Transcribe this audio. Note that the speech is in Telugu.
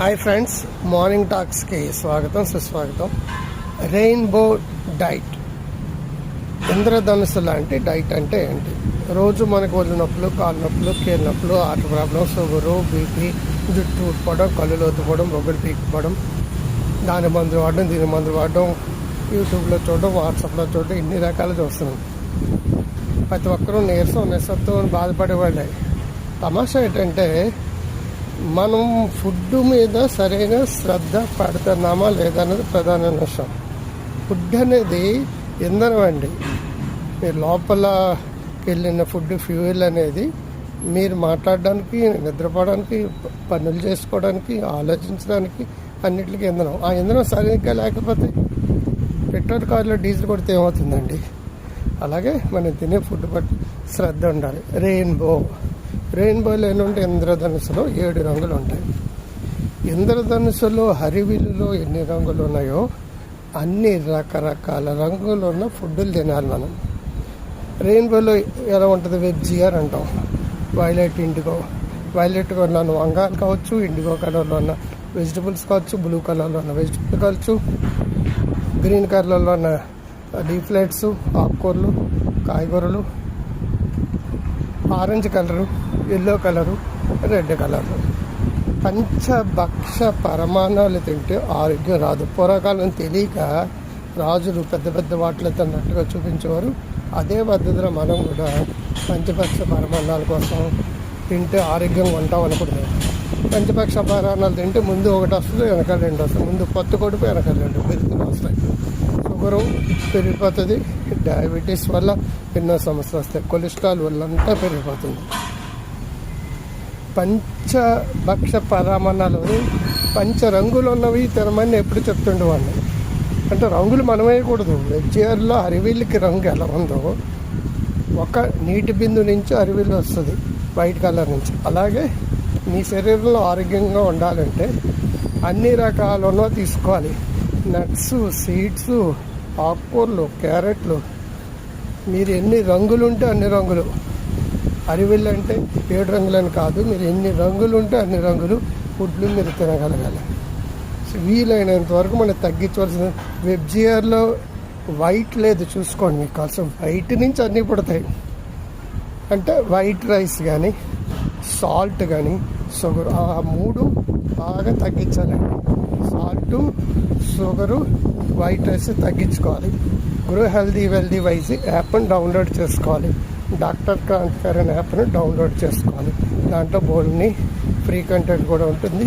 హాయ్ ఫ్రెండ్స్, మార్నింగ్ టాక్స్కి స్వాగతం సుస్వాగతం. రెయిన్బో డైట్, ఇంద్రధనుసు లాంటి డైట్ అంటే ఏంటి? రోజు మనకు ఒళ్ళు నొప్పులు, కాళ్ళ నొప్పులు, కీళ్ళ నొప్పులు, హార్ట్ ప్రాబ్లం, షుగరు, బీపీ, జుట్టు ఊడిపోవడం, కళ్ళు లోతుపోవడం, బొగ్గులు పీక్కుపోవడం, దాని మందు వాడడం, దీని మందు వాడడం, యూట్యూబ్లో చూడడం, వాట్సాప్లో చూడడం, ఇన్ని రకాలు చూస్తున్నాం. ప్రతి ఒక్కరూ నిరసంతో బాధపడేవాళ్ళే. తమాషా ఏంటంటే మనం ఫుడ్ మీద సరైన శ్రద్ధ పెడుతున్నామా లేదన్నది ప్రధాన విషయం. ఫుడ్ అనేది ఇంధనం అండి. మీరు లోపలకి వెళ్ళిన ఫుడ్ ఫ్యూయల్ అనేది మీరు మాట్లాడడానికి, నిద్రపోవడానికి, పనులు చేసుకోవడానికి, ఆలోచించడానికి అన్నిటికీ ఇంధనం. ఆ ఇంధనం సరిగ్గా లేకపోతే పెట్రోల్ కార్లో డీజిల్ కొడితే ఏమవుతుందండి? అలాగే మనం తినే ఫుడ్ బట్టి శ్రద్ధ ఉండాలి. రెయిన్బోలో ఏంటంటే ఇంద్రధనుసులో 7 రంగులు ఉంటాయి. ఇంద్రధనుసులో హరివిల్లులో ఎన్ని రంగులు ఉన్నాయో అన్ని రకరకాల రంగులు ఉన్న ఫుడ్లు తినాలి మనం. రెయిన్బోలో ఎలా ఉంటుంది? వెబ్జియర్ అంటాం. Violet, IndiGo. వైలెట్గా ఉన్న వంగాలు కావచ్చు, ఇండిగో కలర్లో ఉన్న వెజిటబుల్స్ కావచ్చు, బ్లూ కలర్లో ఉన్న వెజిటబుల్ కావచ్చు, గ్రీన్ కలర్లో ఉన్న డీఫ్లైట్స్, ఆకుకూరలు, కాయగూరలు, orange colour, yellow colour, red colour. పంచభక్ష పరమాణాలు తింటే ఆరోగ్యం రాదు. పూర్వకాలం తెలియక రాజులు పెద్ద పెద్ద వాటిలో తిన్నట్టుగా చూపించేవారు. అదే పద్ధతిలో మనం కూడా పంచభక్ష పరమాణాల కోసం తింటే ఆరోగ్యంగా ఉంటాం అనుకుంటున్నాం. పంచభక్ష పరమాణాలు తింటే ముందు ఒకటి వస్తుంది, వెనకాల 2 వస్తుంది. ముందు పొత్తు కొడుకు, వెనకాల 2 పెరుగుతూనే వస్తాయి. షుగరు పెరిగిపోతుంది. డయాబెటీస్ వల్ల ఎన్నో సమస్యలు వస్తాయి. కొలెస్ట్రాల్ వల్ల అంతా పెరిగిపోతుంది. పంచభక్ష పరమాణాలు, పంచరంగులు ఉన్నవి తినమని ఎప్పుడు చెప్తుండేవాడిని. అంటే రంగులు మనం వేయకూడదు. వెజ్జియర్లో అరివిల్లికి రంగు ఎలా ఉందో, ఒక నీటి బిందు నుంచి అరివిల్లు వస్తుంది వైట్ కలర్ నుంచి. అలాగే మీ శరీరంలో ఆరోగ్యంగా ఉండాలంటే అన్ని రకాలను తీసుకోవాలి. నట్స్, సీడ్స్, ఆకుకూరలు, క్యారెట్లు. మీరు ఎన్ని రంగులు ఉంటే అన్ని రంగులు. అరివిల్లు అంటే 7 రంగులని కాదు, మీరు ఎన్ని రంగులు ఉంటే అన్ని రంగులు ఫుడ్లు మీరు తినగలగాలి. వీలైనంత వరకు మనం తగ్గించవలసిన. వెబ్జియర్లో వైట్ లేదు, చూసుకోండి. మీకు కావాల్సిన వైట్ నుంచి అన్నీ పుడతాయి. అంటే వైట్ రైస్ కానీ, సాల్ట్ కానీ, షుగర్, ఆ 3 బాగా తగ్గించాలండి. సాల్టు, షుగరు, వైట్ రైస్ తగ్గించుకోవాలి. గ్రో హెల్దీ వెల్దీ వైజ్ యాప్ని డౌన్లోడ్ చేసుకోవాలి. డాక్టర్ క్రాంతికారి అనే యాప్ని డౌన్లోడ్ చేసుకోవాలి. దాంట్లో బోల్ని ఫ్రీ కంటెంట్ కూడా ఉంటుంది.